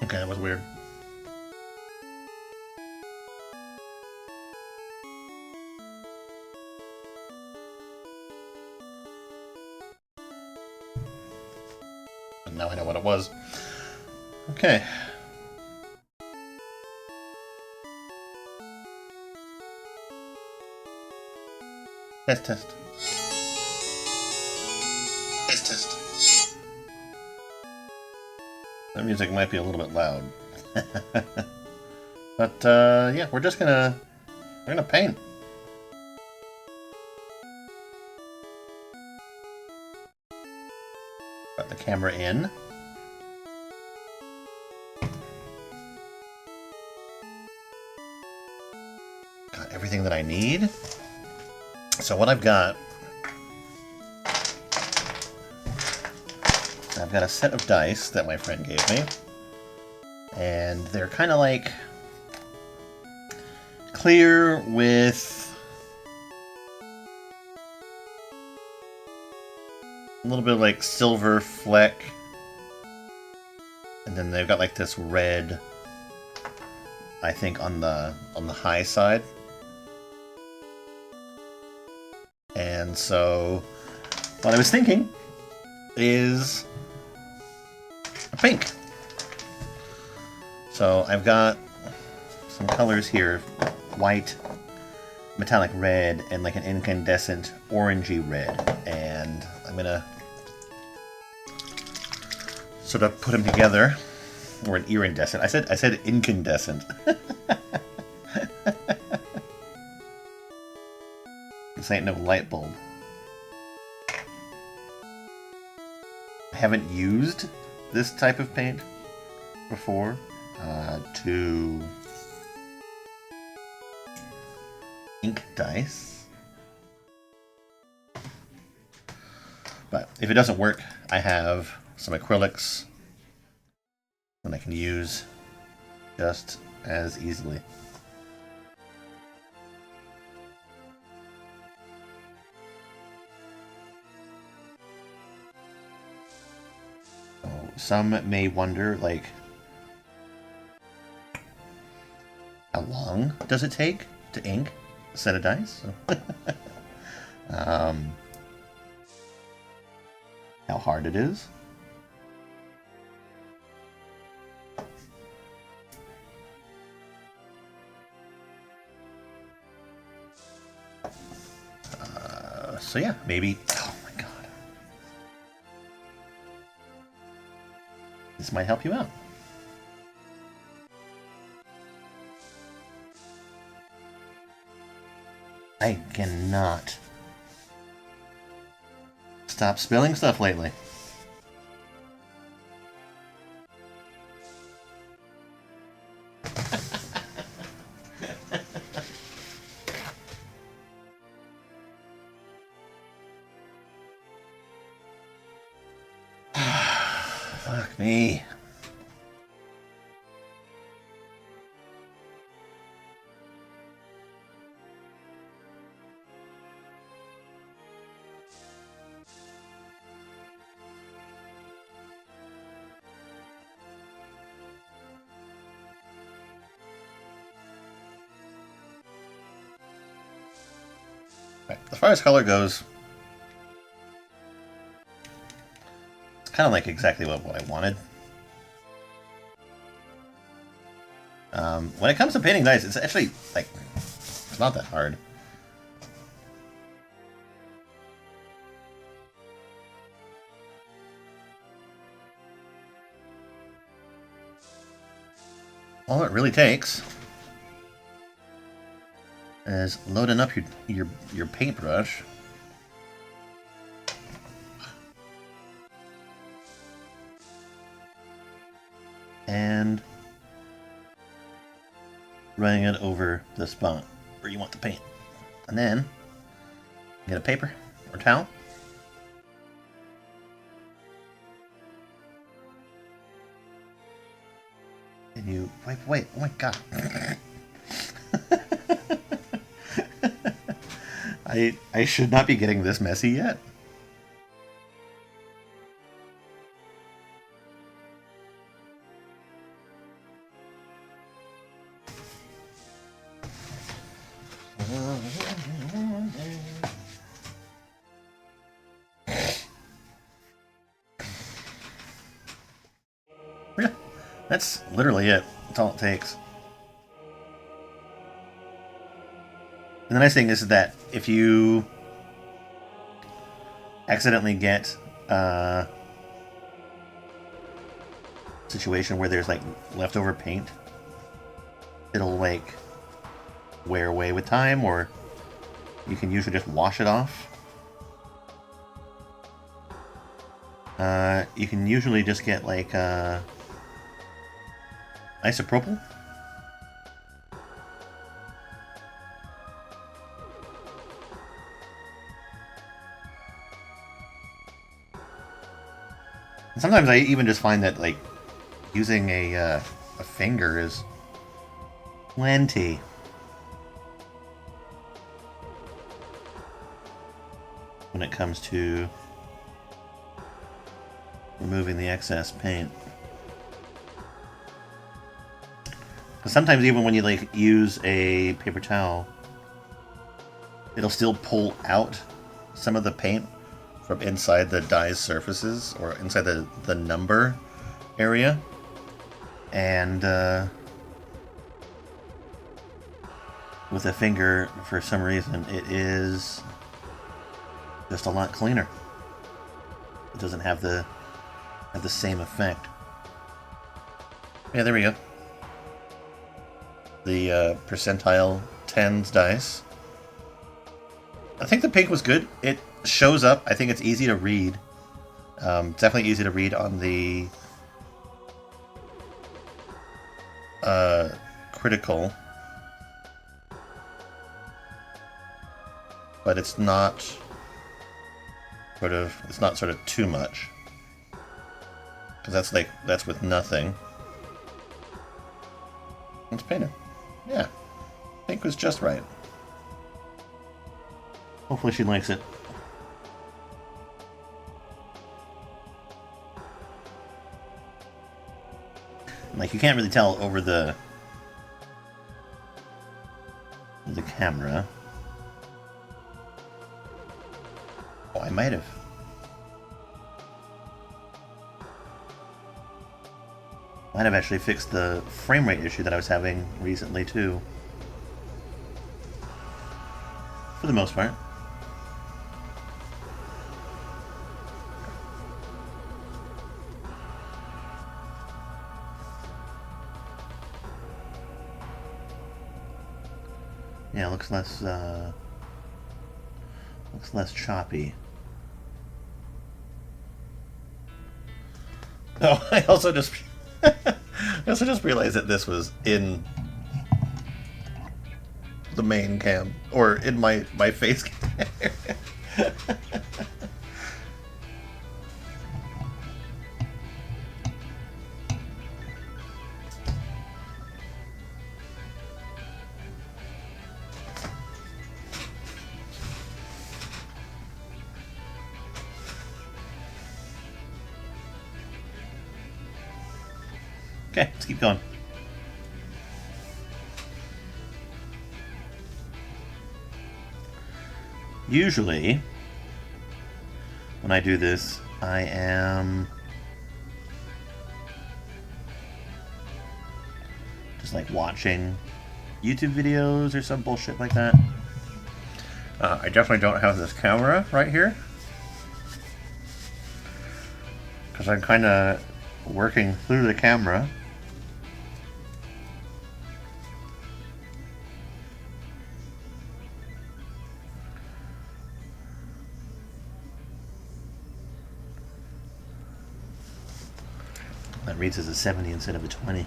Okay, that was weird. But now I know what it was. Okay. Test, test. Test, test. That music might be a little bit loud. But, yeah, we're gonna paint. Got the camera in. Got everything that I need. So what I've got a set of dice that my friend gave me. And they're kind of like clear with a little bit of like silver fleck. And then they've got like this red, I think, on the high side. And so what I was thinking is a pink. So I've got some colors here, white, metallic red, and like an incandescent orangey red. And I'm gonna sort of put them together. Or an iridescent. I said incandescent. This ain't no light bulb. I haven't used this type of paint before to ink dice. But if it doesn't work, I have some acrylics that I can use just as easily. Some may wonder, like, how long does it take to ink a set of dice? How hard it is. So yeah, maybe... Oh my god. This might help you out. I cannot stop spilling stuff lately. Fuck me. Right. As far as color goes, it's kind of like exactly what I wanted. When it comes to painting dice, it's actually, like, it's not that hard. All it really takes is loading up your paintbrush, and running it over the spot where you want the paint. And then get a paper or towel. And you wipe away. Oh my god. I should not be getting this messy yet. Yeah, that's literally it. That's all it takes. And the nice thing is that if you accidentally get a situation where there's like leftover paint, it'll like wear away with time, or you can usually just wash it off. You can usually just get like isopropyl. And sometimes I even just find that like using a finger is plenty. When it comes to removing the excess paint. Because sometimes even when you like use a paper towel, it'll still pull out some of the paint from inside the die's surfaces, or inside the number area. And with a finger, for some reason, it is just a lot cleaner. It doesn't have the same effect. Yeah, there we go. The percentile 10s dice. I think the pink was good. It shows up. I think it's easy to read. Definitely easy to read on the critical. But it's not sort of too much. Because that's with nothing. It's painted. Yeah. Pink was just right. Hopefully she likes it. Like, you can't really tell over the camera. Oh, I might have. Might have actually fixed the frame rate issue that I was having recently, too. For the most part. Yeah, looks less choppy. Oh, I also just realized that this was in the main cam, or in my face cam. Okay, let's keep going. Usually, when I do this, I am just like watching YouTube videos or some bullshit like that. I definitely don't have this camera right here, because I'm kind of working through the camera. That reads as a 70 instead of a 20.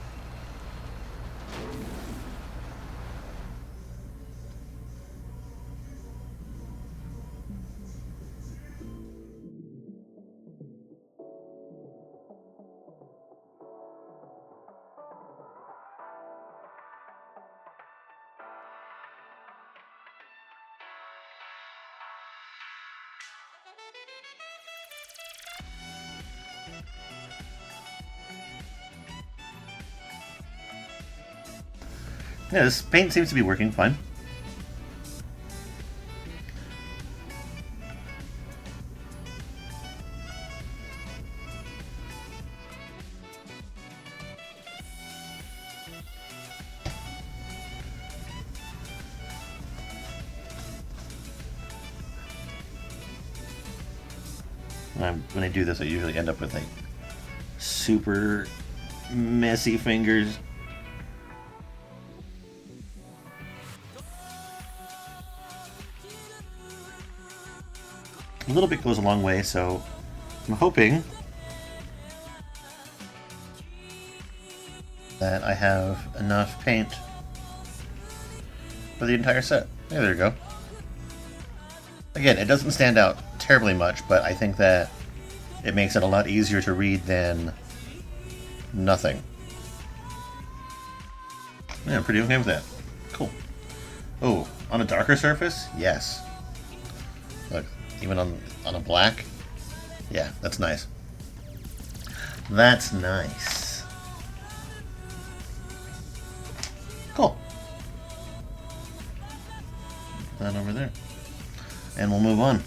Yeah, this paint seems to be working fine. When I do this, I usually end up with like super messy fingers. A little bit goes a long way, so I'm hoping that I have enough paint for the entire set. Yeah, there you go. Again, it doesn't stand out terribly much, but I think that it makes it a lot easier to read than nothing. Yeah, I'm pretty okay with that. Cool. Oh, on a darker surface? Yes. Look, even on a black? Yeah, that's nice. That's nice. Cool. Put that over there. And we'll move on.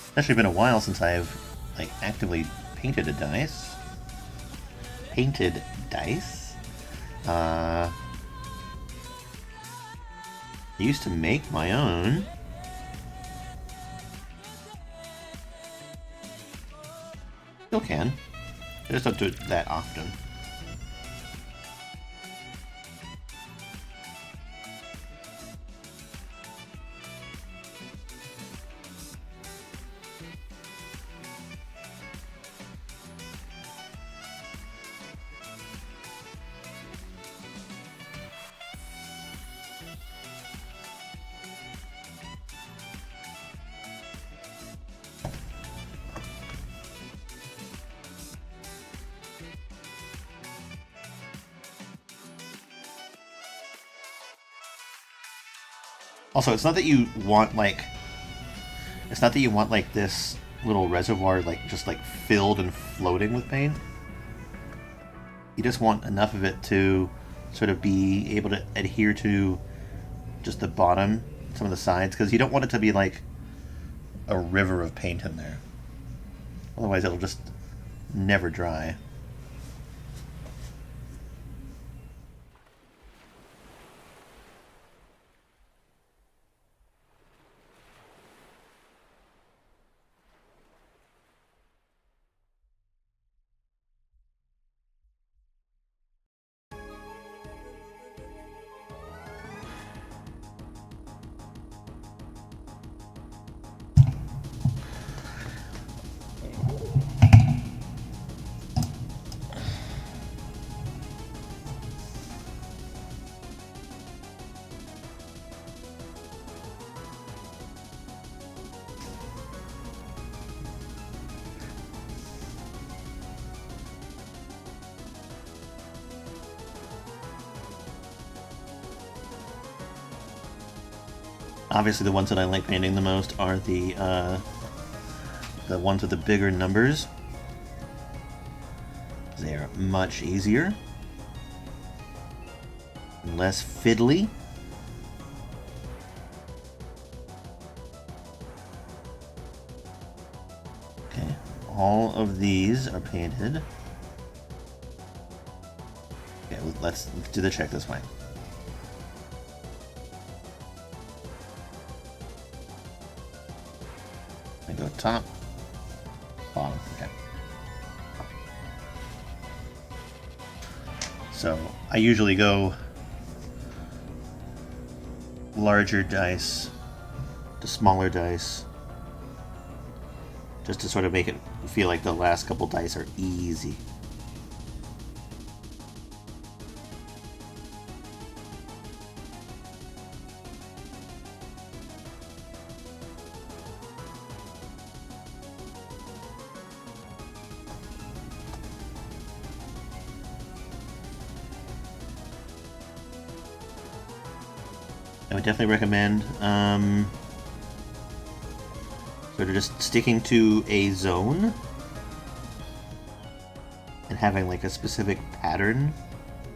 It's actually been a while since I've like actively painted a dice. Painted dice. I used to make my own. Still can. I just don't do it that often. Also, it's not that you want like this little reservoir like just like filled and floating with paint. You just want enough of it to sort of be able to adhere to just the bottom, some of the sides, because you don't want it to be like a river of paint in there. Otherwise, it'll just never dry. Obviously, the ones that I like painting the most are the ones with the bigger numbers. They are much easier, less fiddly. Okay, all of these are painted. Okay, let's do the check this way. I go top, bottom, okay. So I usually go larger dice to smaller dice, just to sort of make it feel like the last couple dice are easy. I would definitely recommend sort of just sticking to a zone and having like a specific pattern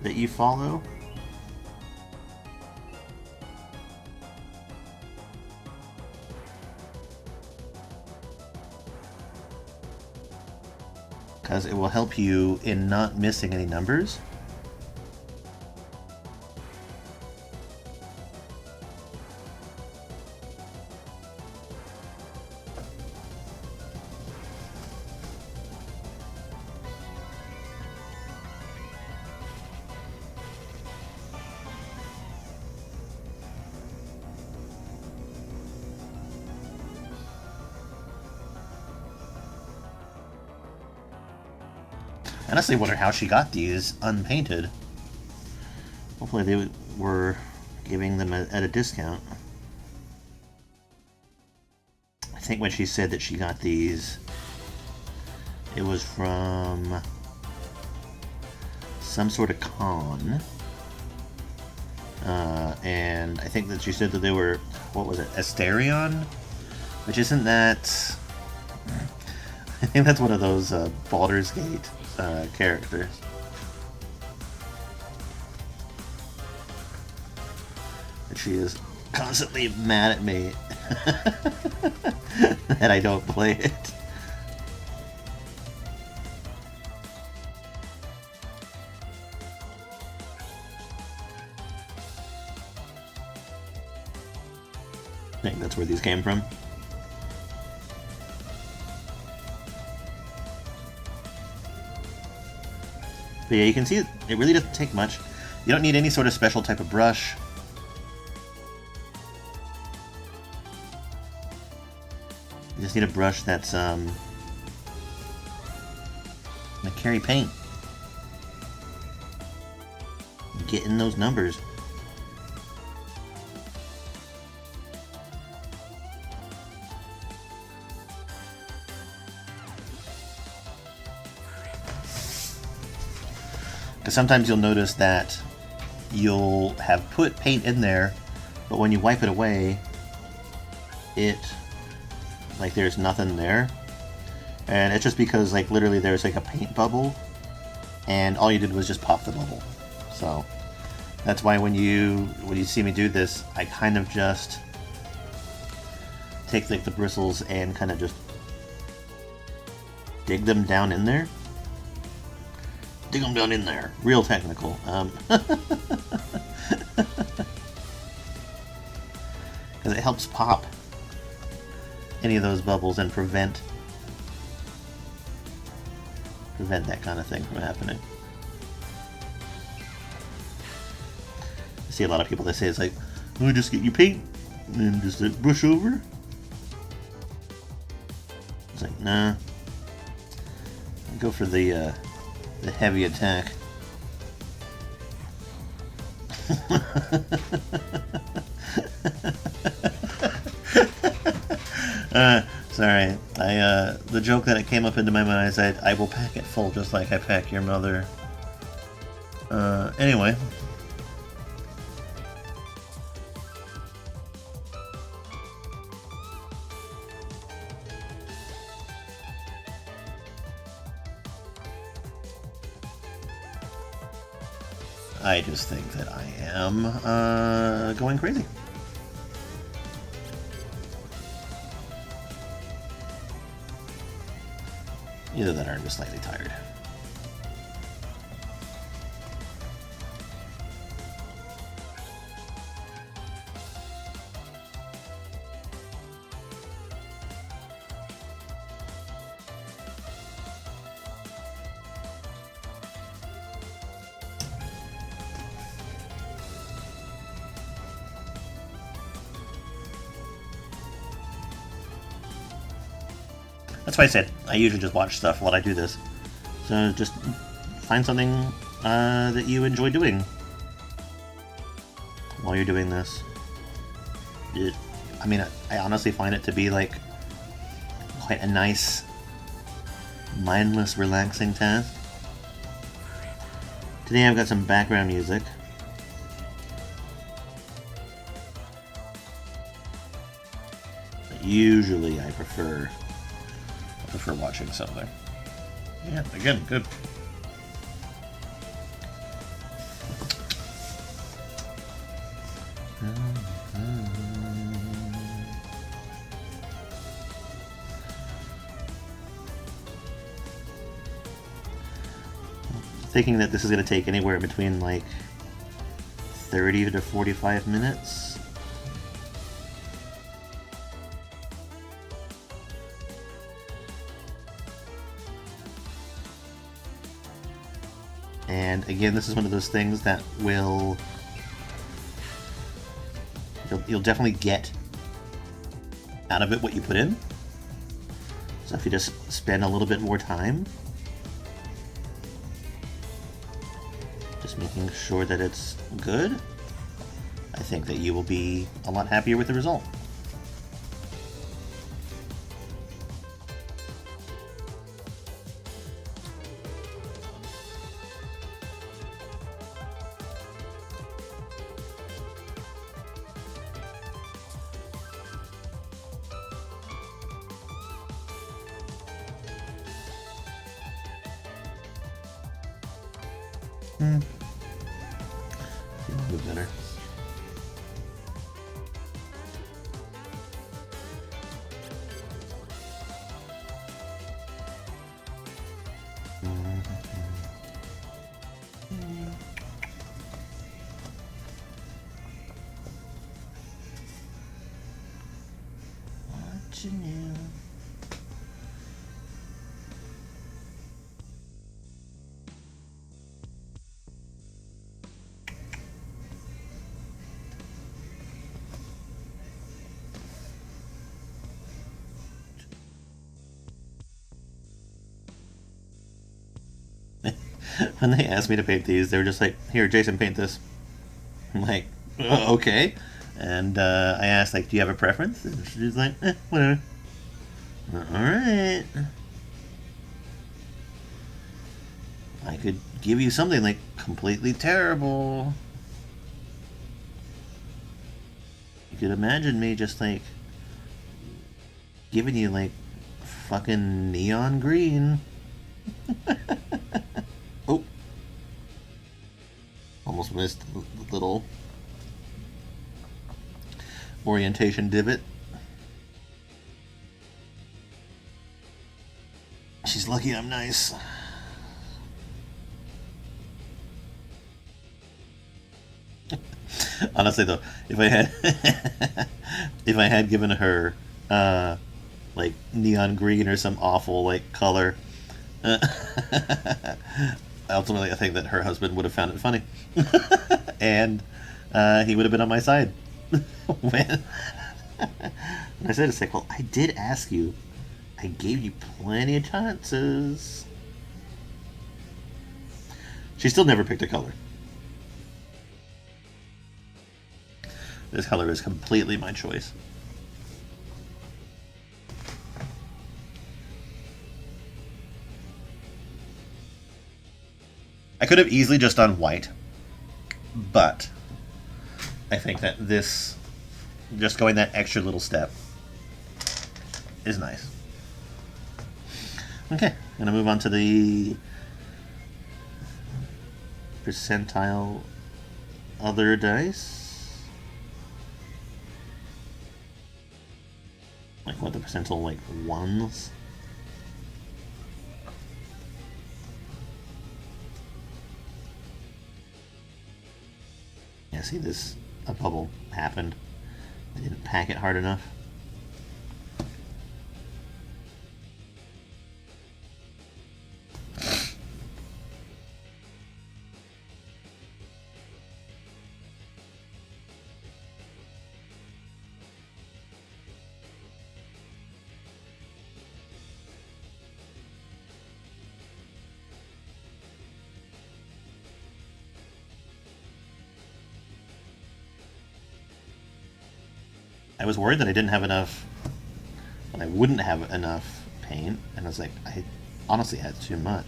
that you follow. Because it will help you in not missing any numbers. I honestly wonder how she got these unpainted. Hopefully they were giving them at a discount. I think when she said that she got these, it was from some sort of con. And I think that she said that they were, what was it, Asterion? Which isn't that... I think that's one of those Baldur's Gate characters. And she is constantly mad at me that I don't play it. I think that's where these came from. But yeah, you can see it really doesn't take much. You don't need any sort of special type of brush. You just need a brush that's gonna carry paint. Get in those numbers. Because sometimes you'll notice that you'll have put paint in there, but when you wipe it away, like there's nothing there. And it's just because like literally there's like a paint bubble, and all you did was just pop the bubble. So that's why when you see me do this, I kind of just take like the bristles and kind of just dig them down in there. Dig them down in there. Real technical. Because it helps pop any of those bubbles and prevent that kind of thing from happening. I see a lot of people that say it's like, oh, just get your paint and just brush over. It's like, nah. I go for the heavy attack. Sorry. The joke that it came up into my mind is I will pack it full just like I pack your mother. Anyway. I just think that I am going crazy. Either that or I'm just slightly tired. That's why I said I usually just watch stuff while I do this. So just find something that you enjoy doing while you're doing this. I mean, I honestly find it to be like quite a nice, mindless, relaxing task. Today I've got some background music. But usually I prefer watching something. Yeah, again, good. Thinking that this is going to take anywhere between like 30 to 45 minutes. And again, this is one of those things that you'll definitely get out of it what you put in. So if you just spend a little bit more time, Just making sure that it's good. I think that you will be a lot happier with the result. A bit better. What you knew. When they asked me to paint these, they were just like, "Here, Jason, paint this." I'm like, "Okay." And I asked, like, "Do you have a preference?" And she's like, "Whatever." All right. I could give you something like completely terrible. You could imagine me just like giving you like fucking neon green. Oh, almost missed the little orientation divot. She's lucky I'm nice. Honestly, though, if I had if I had given her like neon green or some awful like color, ultimately, I think that her husband would have found it funny, and he would have been on my side. when I said, "It's like, well, I did ask you. I gave you plenty of chances." She still never picked a color. This color is completely my choice. I could have easily just done white, but I think that this, just going that extra little step, is nice. Okay, I'm gonna move on to the percentile other dice. Like what, the percentile like ones? Yeah, see this, a bubble happened. I didn't pack it hard enough. I was worried that I didn't have enough, that I wouldn't have enough paint, and I was like, I honestly had too much.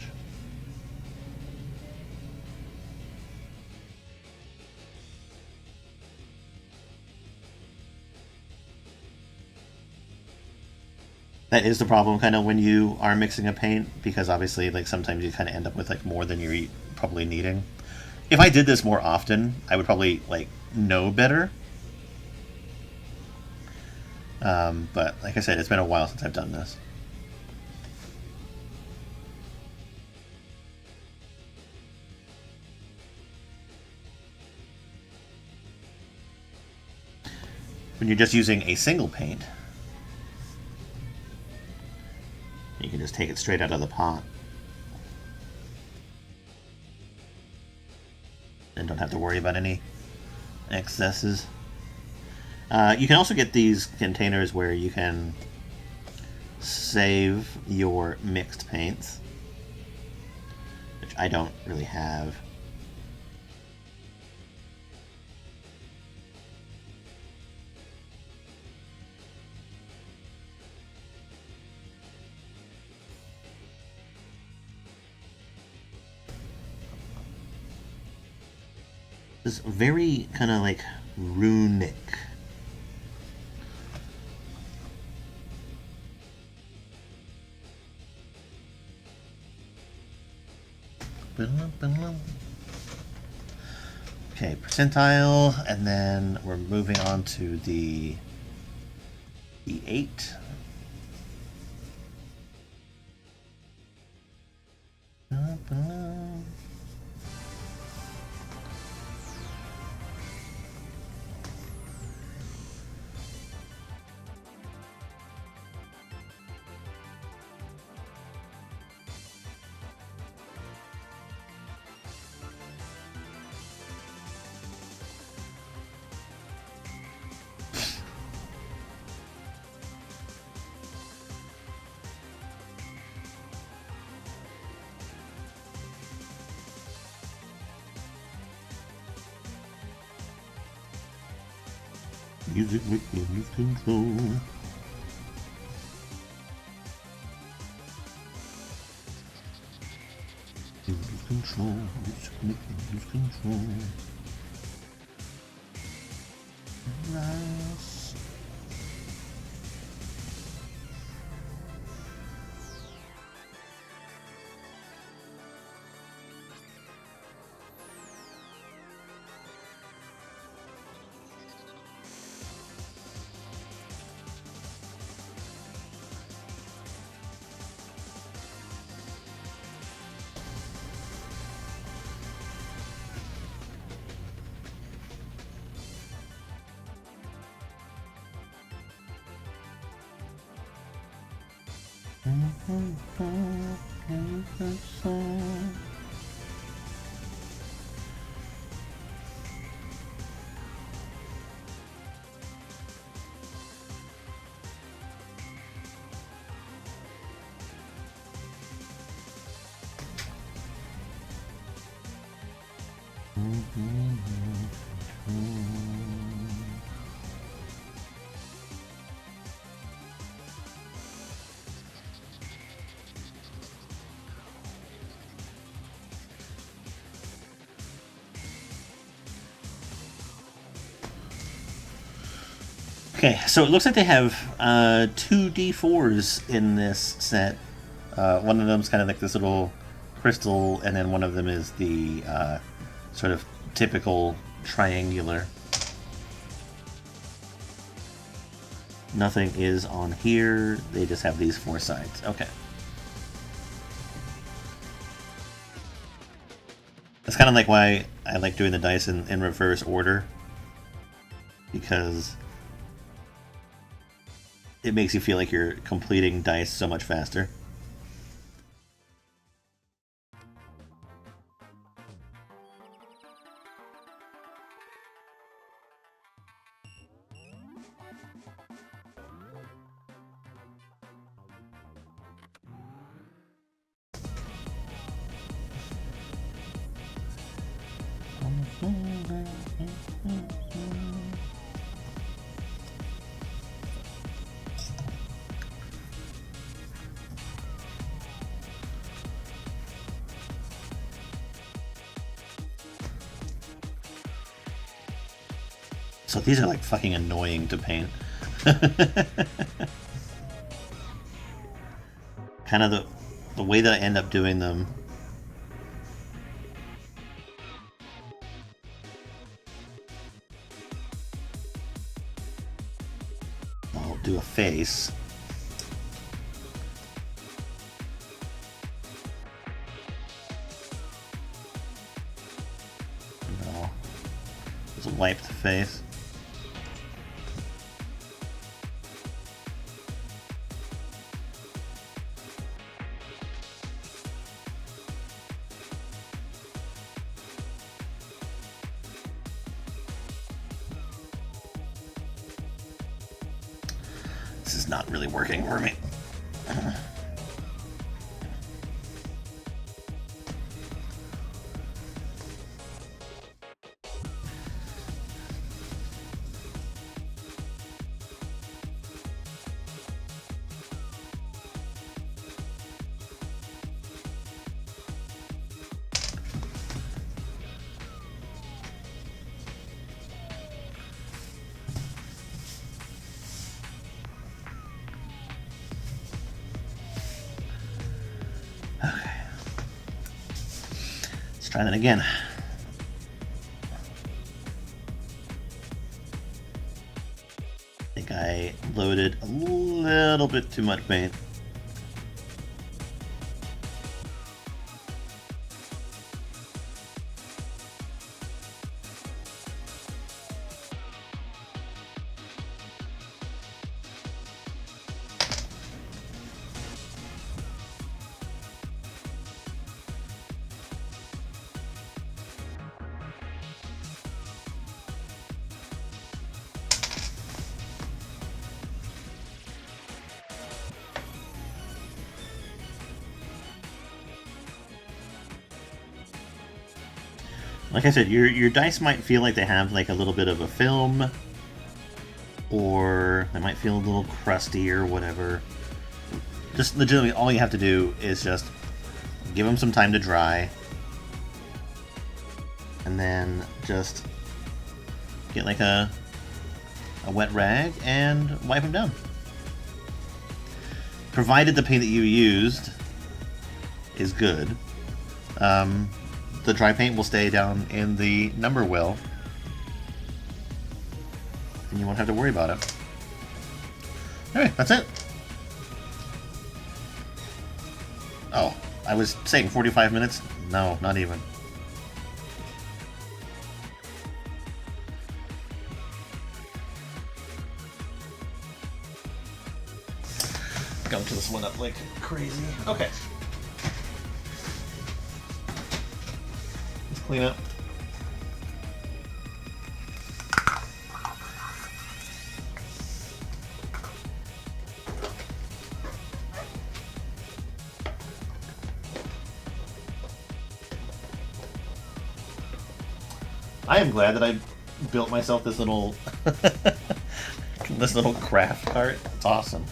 That is the problem, kind of, when you are mixing a paint, because obviously, like, sometimes you kind of end up with like more than you're probably needing. If I did this more often, I would probably like know better. But like I said, it's been a while since I've done this. When you're just using a single paint, you can just take it straight out of the pot and don't have to worry about any excesses. You can also get these containers where you can save your mixed paints, which I don't really have. Just very kind of like runic. Okay, percentile, and then we're moving on to the E8. Music make me lose control. Lose control. Music make me lose control. Nice. Okay, so it looks like they have two D4s in this set. One of them's kind of like this little crystal, and then one of them is the sort of typical triangular. Nothing is on here. They just have these four sides. Okay. That's kind of like why I like doing the dice in reverse order. Because it makes you feel like you're completing dice so much faster. So these are like fucking annoying to paint. Kind of the way that I end up doing them. I'll do a face. No. Just wipe the face. This is not really working for me. Let's try that again. I think I loaded a little bit too much paint. Like I said, your dice might feel like they have like a little bit of a film, or they might feel a little crusty or whatever. Just legitimately, all you have to do is just give them some time to dry, and then just get like a wet rag and wipe them down. Provided the paint that you used is good. The dry paint will stay down in the number well, and you won't have to worry about it. Alright, that's it. Oh, I was saying 45 minutes? No, not even. Going to this one up like crazy. Okay. Clean up. I am glad that I built myself this little this little craft cart. It's awesome.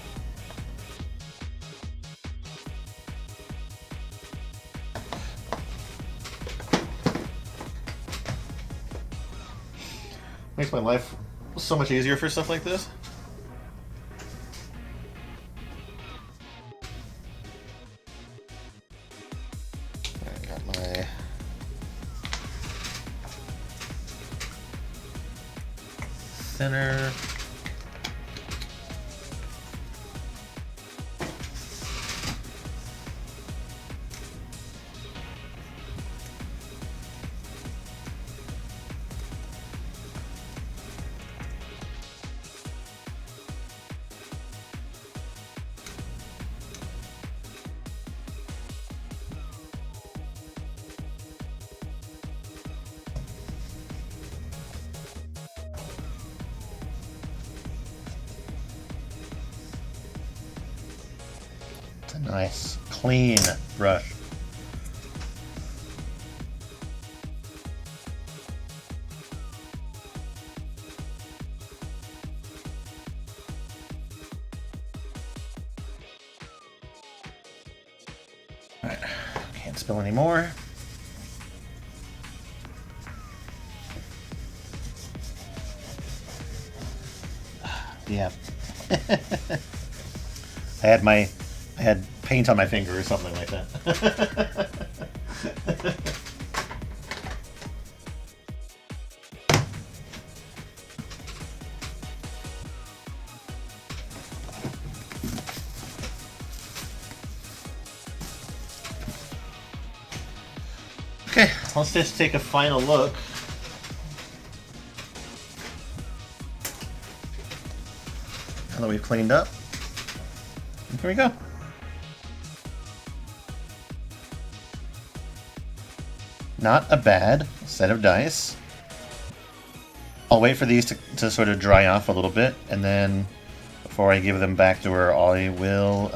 Makes my life so much easier for stuff like this. I got my thinner. Nice, clean brush. All right, can't spill any more. Yeah. I had paint on my finger or something like that. Okay, let's just take a final look. Now that we've cleaned up, here we go. Not a bad set of dice. I'll wait for these to sort of dry off a little bit, and then before I give them back to her, I will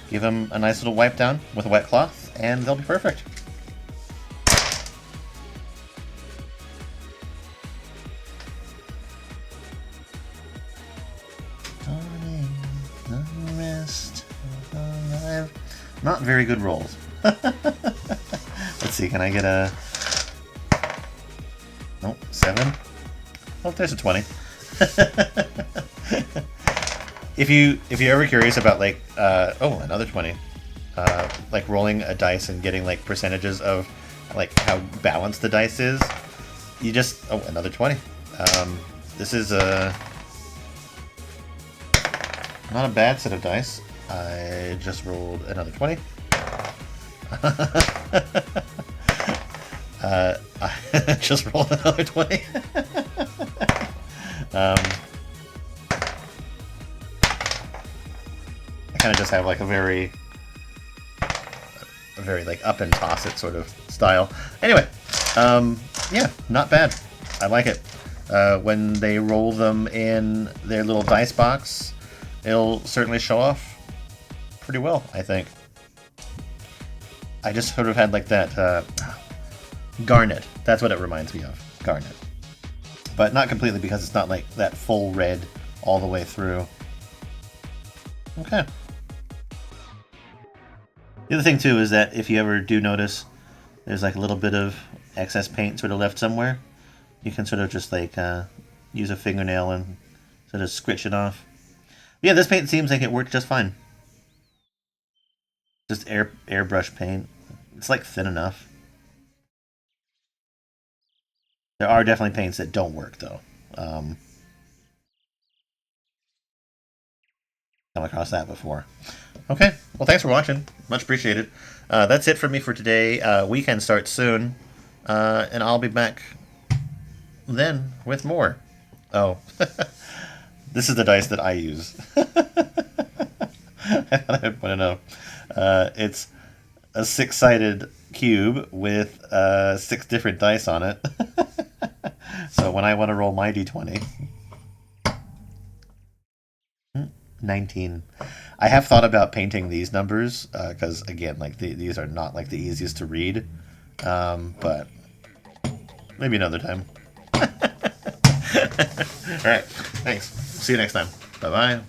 give them a nice little wipe down with a wet cloth, and they'll be perfect. Not very good rolls. Let's see, can I get a... Nope, 7. Oh, there's a 20. If you're ever curious about, like, oh, another 20. like rolling a dice and getting like percentages of like how balanced the dice is. You just another 20. This is not a bad set of dice. I just rolled another 20. I just rolled another 20. I kind of just have like a very like up and toss it sort of style. Anyway, yeah, not bad. I like it. When they roll them in their little dice box, it'll certainly show off pretty well, I think. I just sort of had like that garnet. That's what it reminds me of, garnet. But not completely, because it's not like that full red all the way through. Okay. The other thing too is that if you ever do notice there's like a little bit of excess paint sort of left somewhere, you can sort of just like use a fingernail and sort of scritch it off. Yeah, this paint seems like it worked just fine. Just airbrush paint. It's like thin enough. There are definitely paints that don't work though. Come across that before. Okay, well thanks for watching. Much appreciated. That's it for me for today. Weekend starts soon. And I'll be back then with more. Oh, this is the dice that I use. I thought I'd want to know. It's a 6-sided cube with 6 different dice on it. So when I want to roll my d20, 19. I have thought about painting these numbers because again, like these are not like the easiest to read, but maybe another time. All right, thanks. See you next time. Bye bye.